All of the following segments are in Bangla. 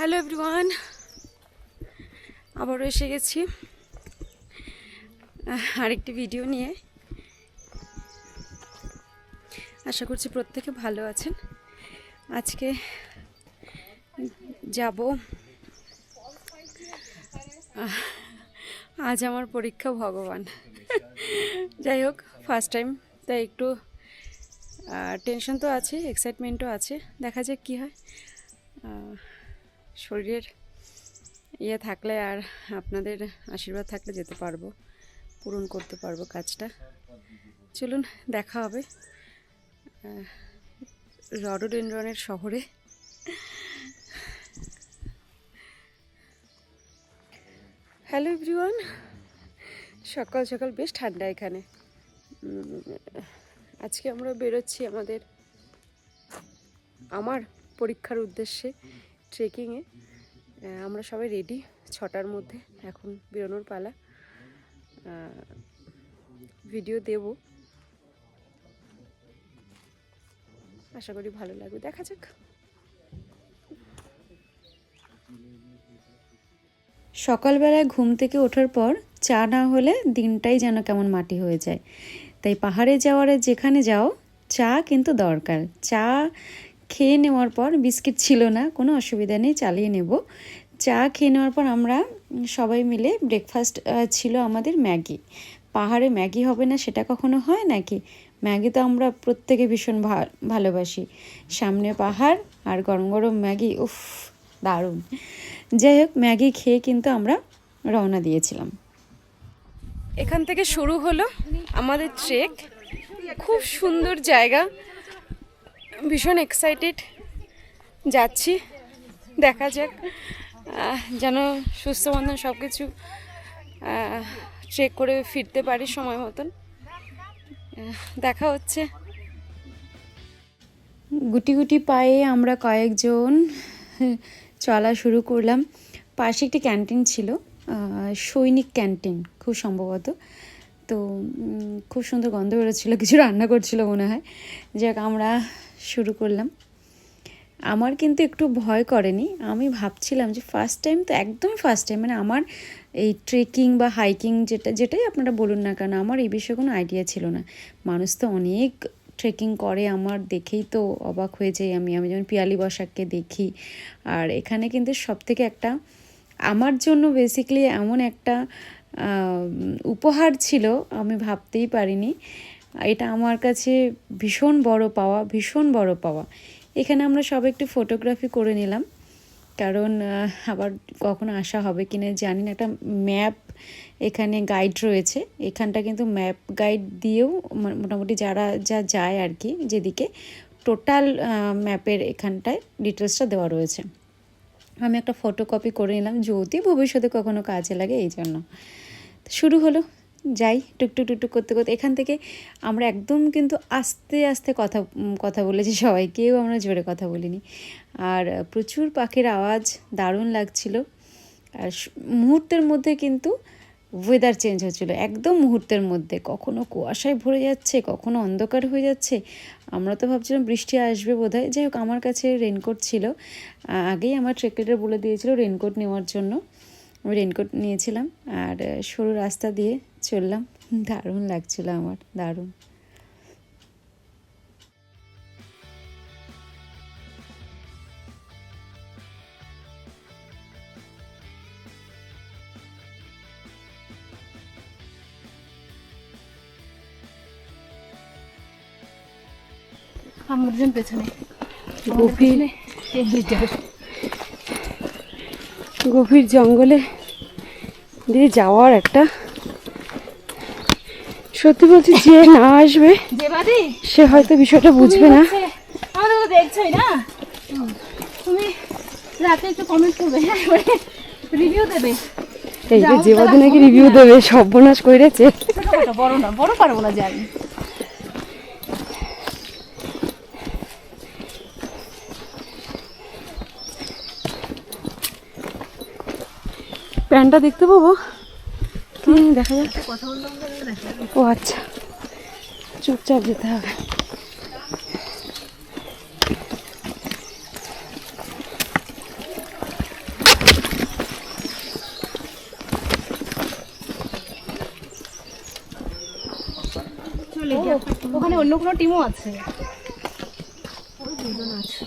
হ্যালো এভরিওয়ান, আবারও এসে গেছি আরেকটি ভিডিও নিয়ে। আশা করছি প্রত্যেকে ভালো আছেন। আজকে যাব, আজ আমার পরীক্ষা ভগবান। যাই হোক, ফার্স্ট টাইম, তাই একটু টেনশন তো আছে, এক্সাইটমেন্টও আছে। দেখা যাক কী হয়। শরীরের ইয়ে থাকলে আর আপনাদের আশীর্বাদ থাকলে যেতে পারবো, পূরণ করতে পারবো কাজটা। চলুন, দেখা হবে রডোডেনড্রনের শহরে। হ্যালো এভরিওয়ান, সকাল সকাল বেশ ঠান্ডা এখানে। আজকে আমরা বেরোচ্ছি আমার পরীক্ষার উদ্দেশ্যে ট্রেকিংয়ে। আমরা সবাই রেডি, 6টার মধ্যে এখন বেরোনোর পালা। ভিডিও দেব, আশা করি ভালো লাগবে, দেখা যাক। সকালবেলায় ঘুম থেকে ওঠার পর চা না হলে দিনটাই যেন কেমন মাটি হয়ে যায়। তাই পাহাড়ে যাওয়ারে যেখানে যাও, চা কিন্তু দরকার। চা খেয়ে নেওয়ার পর, বিস্কিট ছিল না, কোনো অসুবিধা নেই, চালিয়ে নেব। চা খেয়ে নেওয়ার পর আমরা সবাই মিলে ব্রেকফাস্ট ছিল আমাদের ম্যাগি। পাহাড়ে ম্যাগি হবে না সেটা কখনো হয় নাকি? ম্যাগি তো আমরা প্রত্যেকে ভীষণ ভালোবাসি। সামনে পাহাড় আর গরম গরম ম্যাগি, উফ দারুণ। যাই হোক, ম্যাগি খেয়ে কিন্তু আমরা রওনা দিয়েছিলাম। এখান থেকে শুরু হলো আমাদের ট্রেক। খুব সুন্দর জায়গা, ভীষণ এক্সাইটেড, যাচ্ছি। দেখা যাক যেন সুস্থ মতন সব কিছু ট্রেক করে ফিরতে পারি সময় মতন। দেখা হচ্ছে। গুটি গুটি পায়ে আমরা কয়েকজন চলা শুরু করলাম। পাশে একটি ক্যান্টিন ছিল, সৈনিক ক্যান্টিন খুব সম্ভবত। তো খুব সুন্দর গন্ধ বেরোচ্ছিলো, কিছু রান্না করছিল মনে হয়। যাক, আমরা শুরু করলাম। আমার কিন্তু একটু ভয় করেনি। আমি ভাবছিলাম যে ফার্স্ট টাইম তো, একদম ফার্স্ট টাইম, মানে আমার এই ট্রেকিং বা হাইকিং যেটাই আপনারা বলুন না কেন, আমার এই বিষয়ে কোনো আইডিয়া ছিল না। মানুষ তো অনেক ট্রেকিং করে, আমার দেখেই তো অবাক হয়ে যাই। আমি যেমন পিয়ালি বসাককে দেখি, আর এখানে কিন্তু সবথেকে একটা আমার জন্য বেসিক্যালি এমন একটা উপহার ছিল, আমি ভাবতেই পারিনি। এটা আমার কাছে ভীষণ বড় পাওয়া, ভীষণ বড় পাওয়া। এখানে আমরা সব একটু ফটোগ্রাফি করে নিলাম, কারণ আবার কখনো আসা হবে কিনা জানি না। একটা ম্যাপ এখানে গাইড রয়েছে, এখানটা কিন্তু ম্যাপ গাইড দিয়েও মোটামুটি যা যায় আর কি, যেদিকে টোটাল ম্যাপের এখানটায় ডিটেলসটা দেওয়া রয়েছে। আমি একটা ফটোকপি করে নিলাম, যদি ভবিষ্যতে কখনো কাজে লাগে, এই জন্য। শুরু হলো, যাই টুকটুক টুকটুক করতে করতে। এখান থেকে আমরা একদম কিন্তু আস্তে আস্তে কথা বলেছি সবাই, কেউ আমরা জোরে কথা বলিনি। আর প্রচুর পাখির আওয়াজ, দারুণ লাগছিল। আর মুহূর্তের মধ্যে কিন্তু ওয়েদার চেঞ্জ হচ্ছিলো, একদম মুহূর্তের মধ্যে। কখনো কুয়াশায় ভরে যাচ্ছে, কখনো অন্ধকার হয়ে যাচ্ছে। আমরা তো ভাবছিলাম বৃষ্টি আসবে বোধহয়। যাই হোক, আমার কাছে রেনকোট ছিল, আগেই আমার ট্রেক লিডার বলে দিয়েছিল রেনকোট নেওয়ার জন্য। আমি রেনকোট নিয়েছিলাম আর সরু রাস্তা দিয়ে চললাম। দারুণ লাগছিল আমার, দারুণ। আমাদের পেছনে গভীর জঙ্গলে দিয়ে যাওয়ার একটা, সত্যি বলছি, যে না আসবে সে হয়তো বিষয়টা বুঝবে না। আমাদের তো দেখছোই না, তুমি রাতে একটু কমেন্ট করবে, রিভিউ দেবে। এই যে বাদে নাকি রিভিউ দেবে, সর্বনাশ করেছে। বড় না, বড় পারবো না, যাই। প্যান্টটা দেখতে পাবো কি? দেখা যাচ্ছে, কথা বললাম। ও আচ্ছা, চুপচাপ যেতে হবে। ওখানে অন্য কোনো টিমও আছে। ওই দুজন আছে।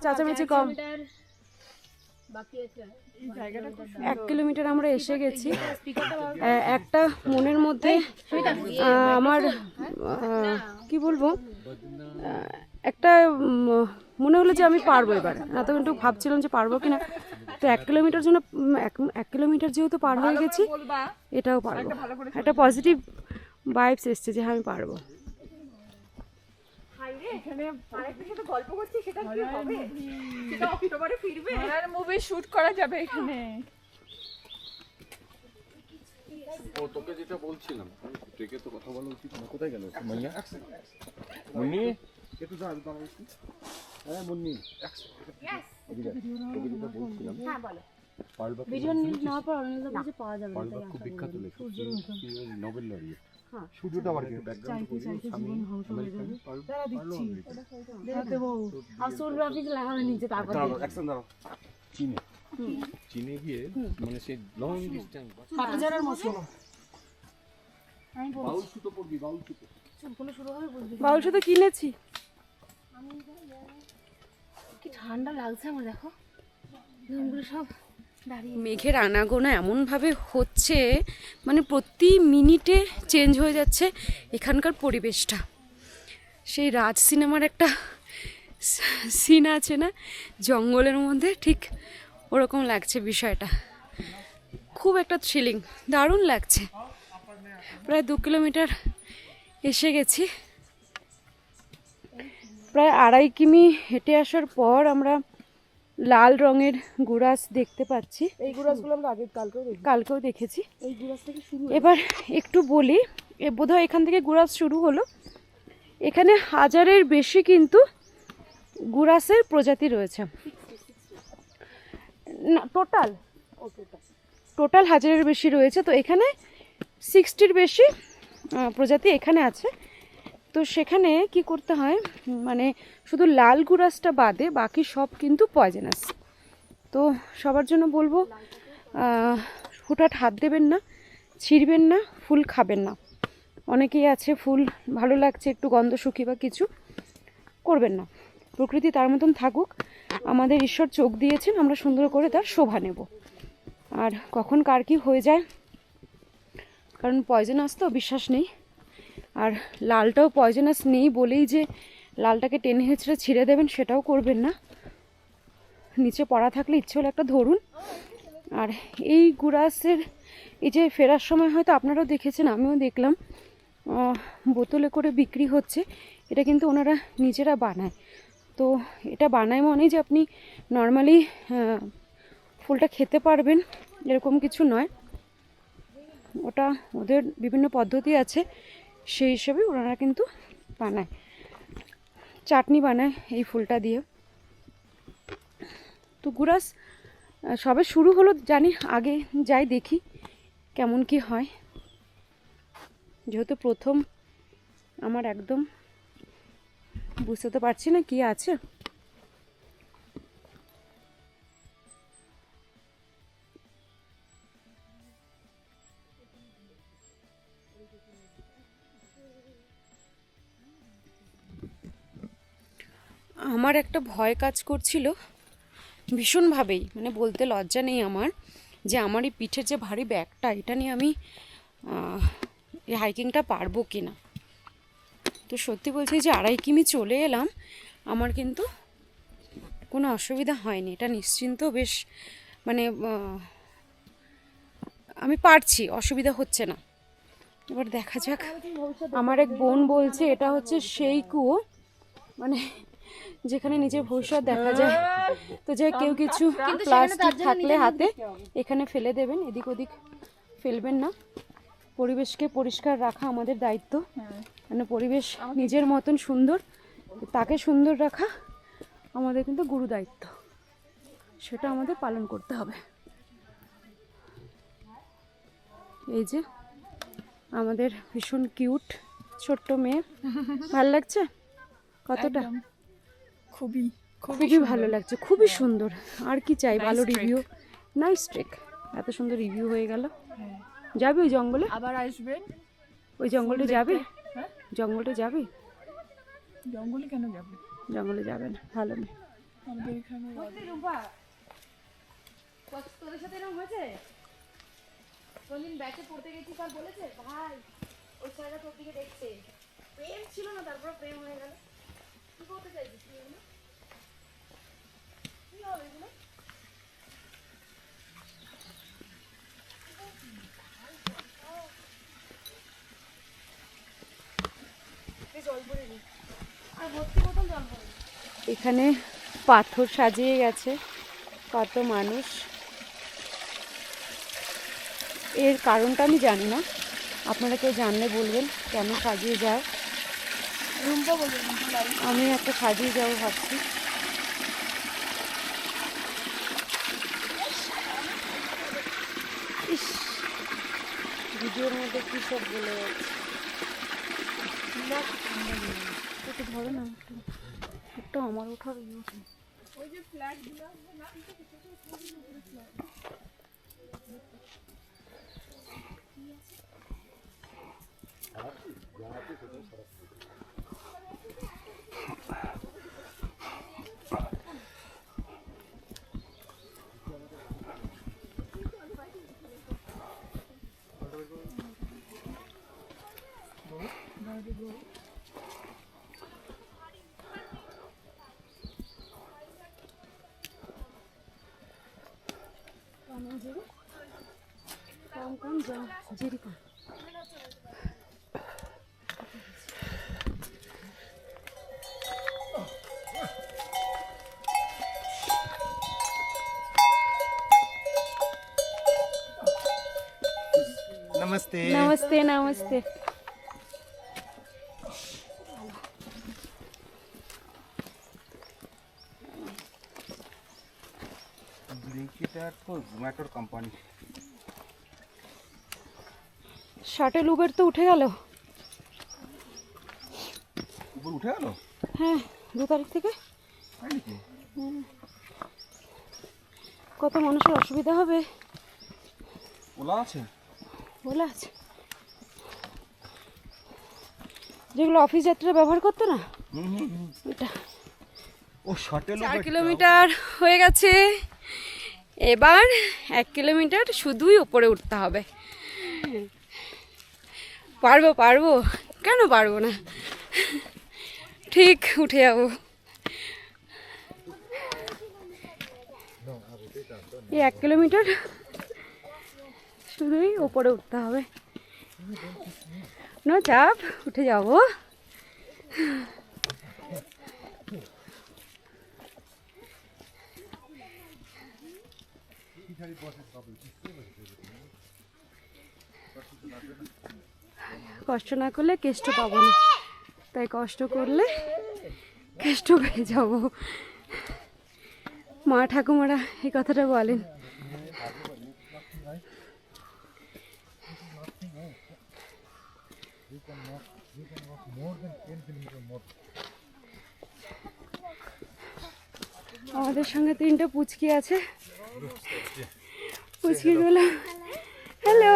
চাচামেচি কম। 1 কিলোমিটার আমরা এসে গেছি। একটা মনের মধ্যে আমার কি বলবো, একটা মনে হলো যে আমি পারবো এবার। এতক্ষণ একটু ভাবছিলাম যে পারবো কিনা। তো 1 কিলোমিটার জন্য 1 কিলোমিটার যেহেতু পার হয়ে গেছি, এটাও পারবো। একটা পজিটিভ ভাইবস এসছে যে হ্যাঁ আমি পারবো। মুভি শুট করা যাবে এখানে। ও তোকে যেটা বলছিলাম, তোকে তো কথা বলা উচিত না। কোথায় গেল মাইয়া? মুন্নি একটু দাঁড়া দাঁড়া একটু। হ্যাঁ মুন্নি এদিকে তোকে যেটা বলছিলাম। হ্যাঁ বলো। পারবাক ভিডিও না পর অনেকটা কিছু পাওয়া যাবে। পারবাক খুব বিখ্যাত লেখক, নোবেল লরিয়েট। হ্যাঁ শুধুটা আর কি ব্যাকগ্রাউন্ড জীবন ধ্বংস হয়ে যাবে। তারা দিচ্ছি দেখতে বউ আর সোল গ্রাফিক্স লাগানো নিচে। তারপর অ্যাকশন দাও। চীনে গিয়ে মানে সেই লং ডিসটেন্স হাজারের মতো। বাউল সুতো পড়বি, বাউল সুতো। সম্পূর্ণ শুরু হবে বলবি। বাউল সুতো কিনেছি। কি ঠান্ডা লাগছে আমার, দেখো দিনগুলো সব দাঁড়িয়ে। মেঘের আনাগোনা এমনভাবে হচ্ছে, মানে প্রতি মিনিটে চেঞ্জ হয়ে যাচ্ছে এখানকার পরিবেশটা। সেই রাজ সিনেমার একটা সিন আছে না, জঙ্গলের মধ্যে, ঠিক ওরকম লাগছে বিষয়টা। খুব একটা থ্রিলিং, দারুণ লাগছে। প্রায় 2 কিলোমিটার এসে গেছি। প্রায় 2.5 কিমি হেঁটে আসার পর আমরা লাল রঙের গুড়াস দেখতে পাচ্ছি। এই গুড়াসগুলো আমরা কালকেও দেখেছি। এই গুড়াস থেকে শুরু। এবার একটু বলি, বোধহয় এখান থেকে গুড়াস শুরু হলো। এখানে 1000-এর বেশি কিন্তু গুড়াসের প্রজাতি রয়েছে। না টোটাল 1000-এর বেশি রয়েছে। তো এখানে 60-র বেশি প্রজাতি এখানে আছে। তো সেখানে কি করতে হয়, মানে শুধু লাল গুড়াসটা বাদে বাকি সব কিন্তু পয়জনাস। তো সবার জন্য বলবো, হুটহাট হাত দেবেন না, ছিঁড়বেন না, ফুল খাবেন না। অনেকেই আছে ফুল ভালো লাগছে, একটু গন্ধ শুকি বা কিছু করবেন না। প্রকৃতি তার মতন থাকুক, আমাদের ঈশ্বর চোখ দিয়েছেন, আমরা সুন্দর করে তার শোভা নেব। আর কখন কার কী হয়ে যায়, কারণ পয়জনাস তো বিশ্বাস নেই। আর লালটাও পয়জনাস নেই বলেই যে লালটাকে টেনে হেঁচড়ে ছিঁড়ে দেবেন সেটাও করবেন না। নিচে পড়া থাকলে ইচ্ছে হলে একটা ধরুন, আর এই গুড়াসের এই যে ফেরার সময় হয়তো আপনারাও দেখেছেন, আমিও দেখলাম বোতলে করে বিক্রি হচ্ছে। এটা কিন্তু ওনারা নিজেরা বানায়। তো এটা বানায় মনেই যে আপনি নর্মালি ফুলটা খেতে পারবেন এরকম কিছু নয়, ওটা ওদের বিভিন্ন পদ্ধতি আছে, সেই হিসেবে ওনারা কিন্তু বানায়, চাটনি বানায় এই ফুলটা দিয়ে। তো গুড়াস সবে শুরু হলো জানি, আগে যাই দেখি কেমন কি হয়, যেহেতু প্রথম আমার একদম বুঝতে তো পারছি না কি আছে। আমার একটা ভয় কাজ করছিল ভীষণভাবেই, মানে বলতে লজ্জা নেই আমার, যে আমার এই পিঠের যে ভারী ব্যাগটা, এটা নিয়ে আমি এই হাইকিংটা পারবো কি না। তো সত্যি বলছি যে 2.5 কিমি চলে এলাম, আমার কিন্তু কোনো অসুবিধা হয়নি, এটা নিশ্চিন্ত বেশ, মানে আমি পারছি, অসুবিধা হচ্ছে না। এবার দেখা যাক। আমার এক বোন বলছে এটা হচ্ছে সেই কুয়ো, মানে যেখানে নিজের ভবিষ্যৎ দেখা যায়। তো যে কেউ কিছু প্লাস্টিক থাকলে হাতে এখানে ফেলে দেবেন, এদিক ওদিক ফেলবেন না। পরিবেশকে পরিষ্কার রাখা আমাদের দায়িত্ব, মানে পরিবেশ নিজের মতন সুন্দর, তাকে সুন্দর রাখা আমাদের কিন্তু গুরু দায়িত্ব, সেটা আমাদের পালন করতে হবে। এই যে আমাদের ভীষণ কিউট ছোট্ট মেয়ে, ভালো লাগছে কতটা? খুবই খুবই ভালো লাগছে, খুবই সুন্দর। আর কি চাই, ভালো রিভিউ, নাইস ট্রেক, এত সুন্দর রিভিউ হয়ে গেল। যাবে ওই জঙ্গলে? আবার আসবেন। ওই জঙ্গলটা যাবে? হ্যাঁ, জঙ্গলটা যাবে? জঙ্গলে কেন যাবে? জঙ্গলে যাবে না, ভালো না। আমাদের এখানে তোদের সাথে এরকম হয়েছে? কোনদিন ব্যাচে পড়তে গেছিস আর বলেছে ভাই ওই ছেলেটা তোর দিকে দেখছে, প্রেম ছিল না তারপরে প্রেম হয়ে গেল? কি করতে চাইছিস তুই এগুলো? কি হবে এগুলো? জল পড়ে নি আর ভর্তি বোতল জল পড়ে। এখানে পাথর সাজিয়ে গেছে, কত মানুষ। এর কারণটা আমি জানি না, আপনারা কেউ জানলে বলবেন কেন সাজিয়ে যায়। রুম্পা বলবে, আমি একটা সাজিয়ে যাবো ভাবছি। ইস, ভিডিওর মধ্যে কী সব বলে যাচ্ছে, একটু ধরো না, একটু আমার ওঠার ইয়ে। ওই যে ফ্ল্যাটগুলো না, कम जाओ जीरी कम। नमस्ते नमस्ते नमस्ते। ব্লিঙ্কিটার তো জোম্যাটোর কোম্পানি। শাটেল উবের তো উঠে গেল। উপর উঠে গেল? হ্যাঁ, 2 তারিখ থেকে। তাই নাকি? কত মানুষের অসুবিধা হবে। ওলা আছে? বলে আছে, যেগুলো অফিস যাত্রীরা ব্যবহার করতো না, এটা। ও শাটেল 4 কিলোমিটার হয়ে গেছে, এবার 1 কিলোমিটার শুধুই উপরে উঠতে হবে। পারবো পারবো, কেন পারবো না, ঠিক উঠে যাবো। এই 1 কিলোমিটার শুধুই ওপরে উঠতে হবে। নো চাপ, উঠে যাবো। কষ্ট না করলে কেষ্ট পাবো না, তাই কষ্ট করলে কেষ্ট পেয়ে যাব। মা ঠাকুমারা এই কথাটা বলেন। আমাদের সঙ্গে 3টা পুচকি আছে। পুচকিগুলো হ্যালো,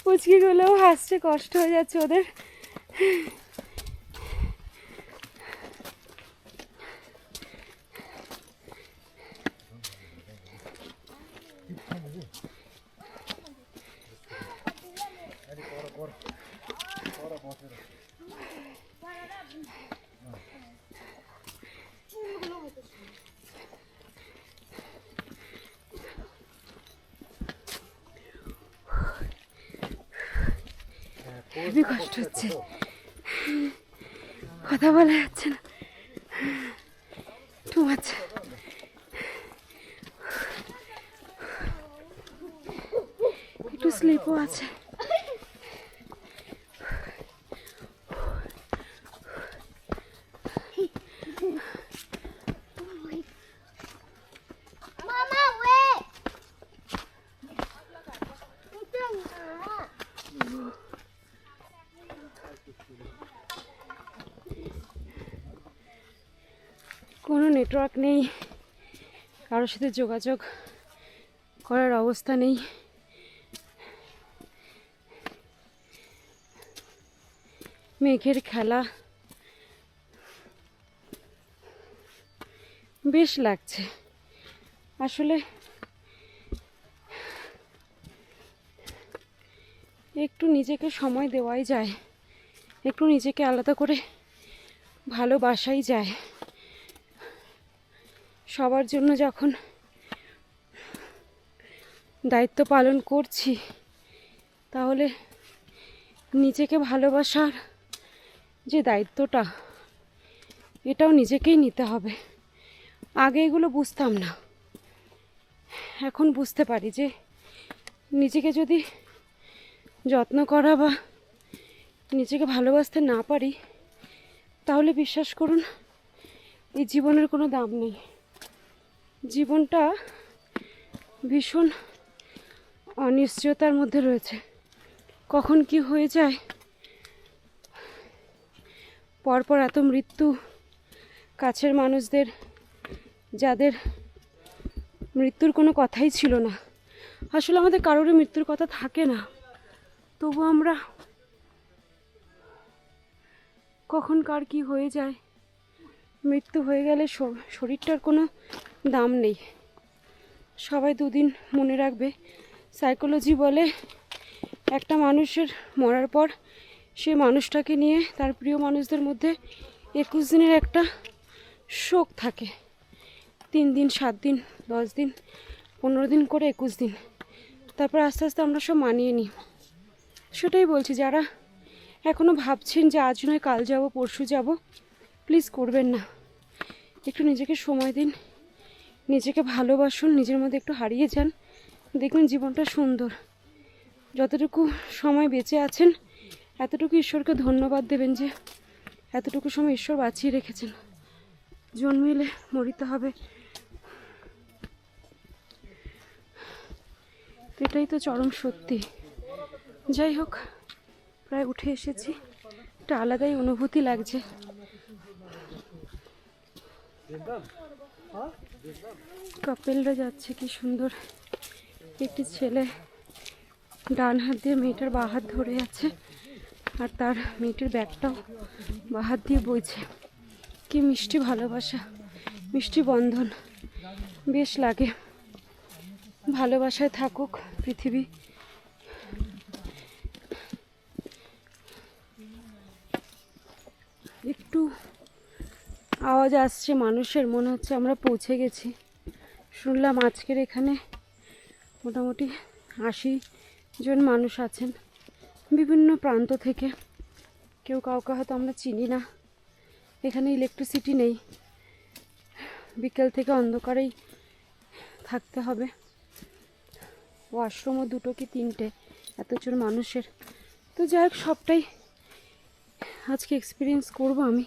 পুচকিগুলো হাসছে, কষ্ট হয়ে যাচ্ছে ওদের। খুবই কষ্ট হচ্ছে, কথা বলা যাচ্ছে না, টু মাচ। একটু স্লিপও আছে। কোনো নেটওয়ার্ক নেই, কারোর সাথে যোগাযোগ করার অবস্থা নেই। মেঘের খেলা, বেশ লাগছে আসলে। একটু নিজেকে সময় দেওয়াই যায়, একটু নিজেকে আলাদা করে ভালোবাসাই যায়। সবার জন্য যখন দায়িত্ব পালন করছি, তাহলে নিজেকে ভালোবাসার যে দায়িত্বটা, এটাও নিজেকেই নিতে হবে। আগে এগুলো বুঝতাম না, এখন বুঝতে পারি যে নিজেকে যদি যত্ন করা বা নিজেকে ভালোবাসতে না পারি, তাহলে বিশ্বাস করুন এই জীবনের কোনো দাম নেই। জীবনটা ভীষণ অনিশ্চয়তার মধ্যে রয়েছে, কখন কি হয়ে যায়। পরপর এত মৃত্যু, কাছের মানুষদের যাদের মৃত্যুর কোনো কথাই ছিল না। আসলে আমাদের কারোরই মৃত্যুর কথা থাকে না, তবু আমরা কখন কার কি হয়ে যায়। মৃত্যু হয়ে গেলে শরীরটার কোনো দাম নেই। সবাই দুদিন মনে রাখবে, সাইকোলজি বলে একটা মানুষের মরার পর সে মানুষটাকে নিয়ে তার প্রিয় মানুষদের মধ্যে 21 দিনের একটা শোক থাকে। 3 দিন, 7 দিন, 10 দিন, 15 দিন করে 21 দিন। তারপর আস্তে আস্তে আমরা সব মানিয়ে নিই। সেটাই বলছি, যারা এখনও ভাবছেন যে আজ নয় কাল যাব, পরশু যাব, প্লিজ করবেন না। একটু নিজেকে সময় দিন, নিজেকে ভালোবাসুন, নিজের মধ্যে একটু হারিয়ে যান, দেখবেন জীবনটা সুন্দর। যতটুকু সময় বেঁচে আছেন, এতটুকু ঈশ্বরকে ধন্যবাদ দেবেন যে এতটুকু সময় ঈশ্বর বাঁচিয়ে রেখেছেন। জন্মিলে মরিতে হবে, এটাই তো চরম সত্যি। যাই হোক, প্রায় উঠে এসেছি, একটা আলাদাই অনুভূতি লাগছে। কাপেলরা যাচ্ছে, কি সুন্দর। একটি ছেলে ডান হাত দিয়ে মেয়েটার বাঁ হাত ধরে আছে, আর তার মেয়েটির ব্যাগটাও বাঁ হাত দিয়ে বইছে। কি মিষ্টি ভালোবাসা, মিষ্টি বন্ধন, বেশ লাগে। ভালোবাসায় থাকুক পৃথিবী। একটু আওয়াজ আসছে মানুষের, মনে হচ্ছে আমরা পৌঁছে গেছি। শুনলাম আজকের এখানে মোটামুটি 80 জন মানুষ আছেন বিভিন্ন প্রান্ত থেকে। কেউ কাউকে হয়তো আমরা চিনি না। এখানে ইলেকট্রিসিটি নেই, বিকেল থেকে অন্ধকারেই থাকতে হবে। ওয়াশরুমও 2 কি 3টে, এতজন মানুষের। তো যাই হোক, সবটাই আজকে এক্সপিরিয়েন্স করব আমি।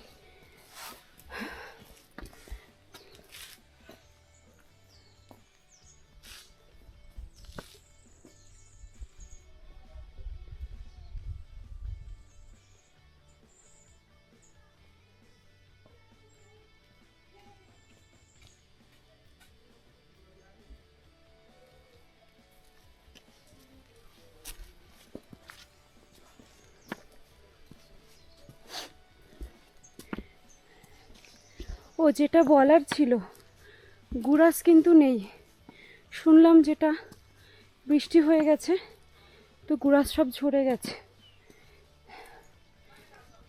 ও, যেটা বলার ছিল, গুরাস কিন্তু নেই। শুনলাম যেটা বৃষ্টি হয়ে গেছে, তো গুরাস সব ঝরে গেছে।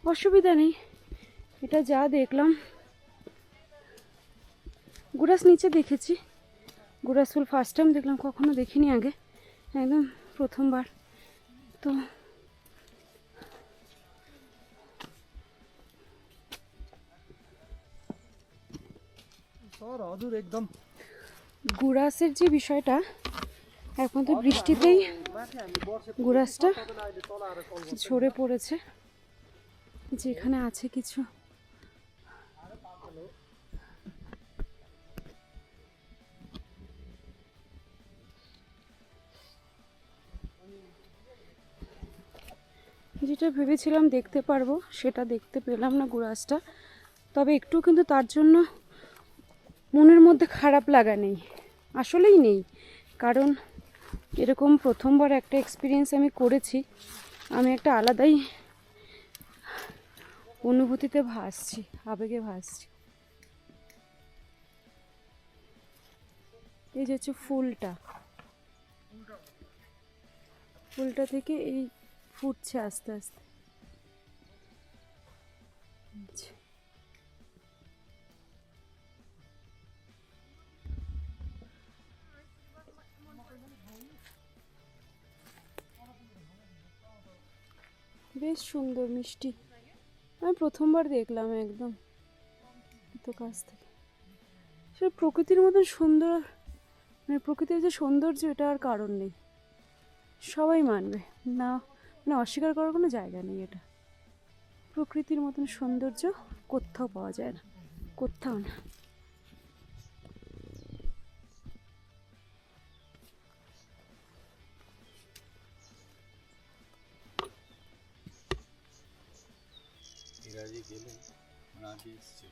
অসুবিধা নেই, এটা যা দেখলাম। গুরাস নিচে দেখেছি, গুরাস ফুল ফার্স্ট টাইম দেখলাম, কখনো দেখিনি আগে, একদম প্রথমবার। তো অদূর একদম। গুরাসের যে বিষয়টা, একমাত্র বৃষ্টিতেই গুরাসটা ঝরে পড়েছে। যেখানে আছে কিছু, যেটা ভেবেছিলাম দেখতে পারবো সেটা দেখতে পেলাম না গুরাসটা। তবে একটু কিন্তু তার জন্য মনের মধ্যে খারাপ লাগা নেই, আসলেই নেই। কারণ এরকম প্রথমবার একটা এক্সপিরিয়েন্স আমি করেছি, আমি একটা আলাদাই অনুভূতিতে ভাসছি, আবেগে ভাসছি। এই যে হচ্ছে ফুলটা, ফুলটা থেকে এই ফুটছে আস্তে আস্তে। আচ্ছা, বেশ সুন্দর মিষ্টি। আমি প্রথমবার দেখলাম একদম এত কাছ থেকে। সে প্রকৃতির মতন সুন্দর, মানে প্রকৃতির যে সৌন্দর্য, এটা আর কারণ নেই, সবাই মানবে না, মানে অস্বীকার করার কোনো জায়গা নেই। এটা প্রকৃতির মতন সৌন্দর্য কোথাও পাওয়া যায় না, কোথাও না। এরা যে গেলেন, আগে এসছে,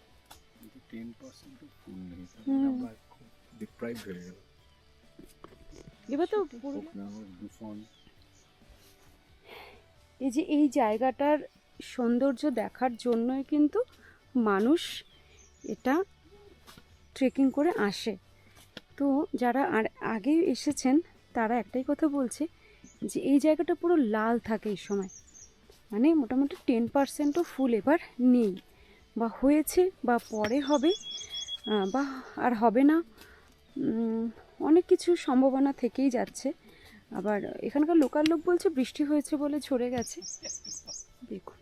কিন্তু 10% ফুল নেই। আমরা খুব ডিপ্রাইভ হয়ে গেল। এবার তো দূষণ। এই যে এই জায়গাটার সৌন্দর্য দেখার জন্যই কিন্তু মানুষ এটা ট্রেকিং করে আসে। তো যারা আর আগে এসেছেন তারা একটাই কথা বলছে যে এই জায়গাটা পুরো লাল থাকে এই সময়, মানে মোটামুটি 10%ও ফুল এবার নেই, বা হয়েছে, বা পরে হবে, বা আর হবে না। অনেক কিছু সম্ভাবনা থেকেই যাচ্ছে। আবার এখানকার লোকাল লোক বলছে বৃষ্টি হয়েছে বলে ঝরে গেছে। দেখুন,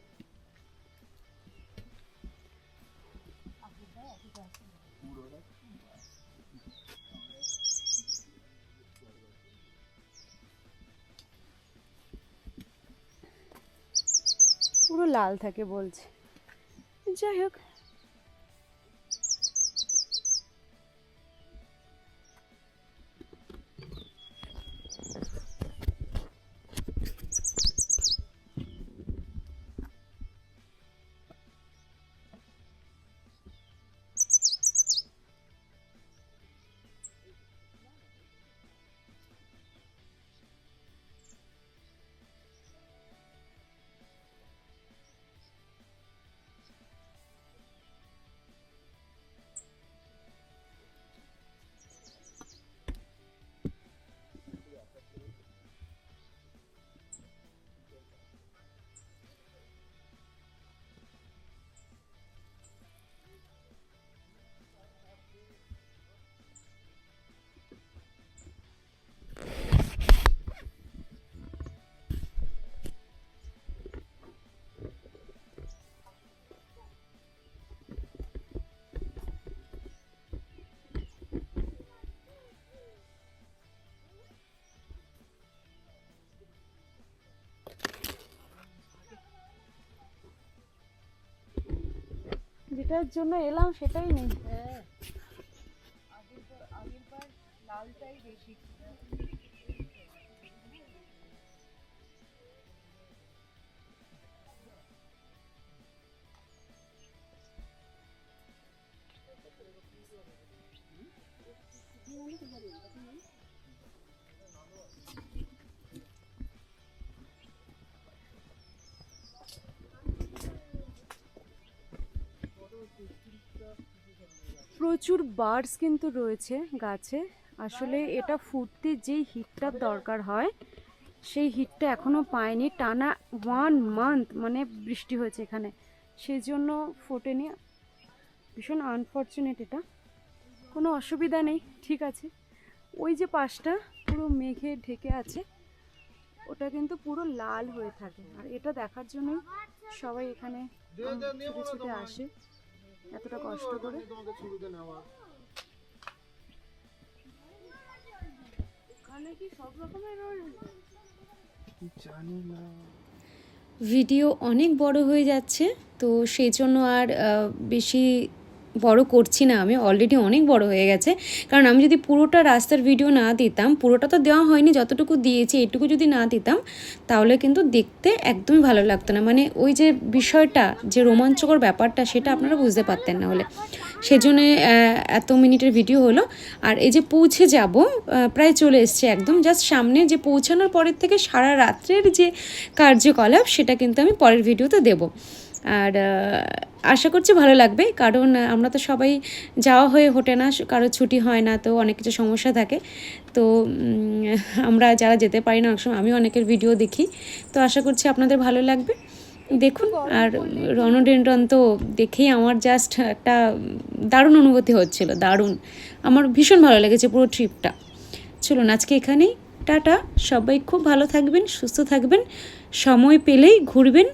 পুরো লাল থাকে বলছে। যাই হোক, যেটার জন্য এলাম সেটাই নেই। প্রচুর বার্ডস কিন্তু রয়েছে গাছে। আসলে এটা ফুটতে যেই হিটটার দরকার হয় সেই হিটটা এখনও পায়নি। টানা 1 মান্থ মানে বৃষ্টি হয়েছে এখানে, সেই জন্য ফোটেনি। ভীষণ আনফর্চুনেট এটা, কোনো অসুবিধা নেই, ঠিক আছে। ওই যে পাশটা পুরো মেঘে ঢেকে আছে, ওটা কিন্তু পুরো লাল হয়ে থাকে। আর এটা দেখার জন্যই সবাই এখানে ছুটে ছুটে আসে এতটা কষ্ট করে। এখানে কি সব রকমের জানি না। ভিডিও অনেক বড় হয়ে যাচ্ছে, তো সেই জন্য আর বেশি বড় করছি না। আমি অলরেডি অনেক বড় হয়ে গেছে, কারণ আমি যদি পুরোটা রাস্তার ভিডিও না দিতাম, পুরোটা তো দেওয়া হয়নি, যতটুকু দিয়েছি এটুকু যদি না দিতাম তাহলে কিন্তু দেখতে একদমই ভালো লাগতো না। মানে ওই যে বিষয়টা, যে রোমাঞ্চকর ব্যাপারটা, সেটা আপনারা বুঝতে পারতেন না হলে। সেজন্য এত মিনিটের ভিডিও হলো। আর এই যে পৌঁছে যাব, প্রায় চলে এসছে একদম, জাস্ট সামনে। যে পৌঁছানোর পরের থেকে সারা রাত্রের যে কার্যকলাপ সেটা কিন্তু আমি পরের ভিডিওতে দেব। আর আশা করছি ভালো লাগবে, কারণ আমরা তো সবাই যাওয়া হয়ে ওঠে না, কারো ছুটি হয় না, তো অনেক কিছু সমস্যা থাকে। তো আমরা যারা যেতে পারি না, অনেক সময় আমি অনেকের ভিডিও দেখি, তো আশা করছি আপনাদের ভালো লাগবে। দেখুন। আর রণডেন্ড্রন তো দেখেই আমার জাস্ট একটা দারুণ অনুভূতি হচ্ছিল, দারুণ। আমার ভীষণ ভালো লেগেছে পুরো ট্রিপটা। চলুন আজকে এখানেই টাটা। সবাই খুব ভালো থাকবেন, সুস্থ থাকবেন, সময় পেলেই ঘুরবেন,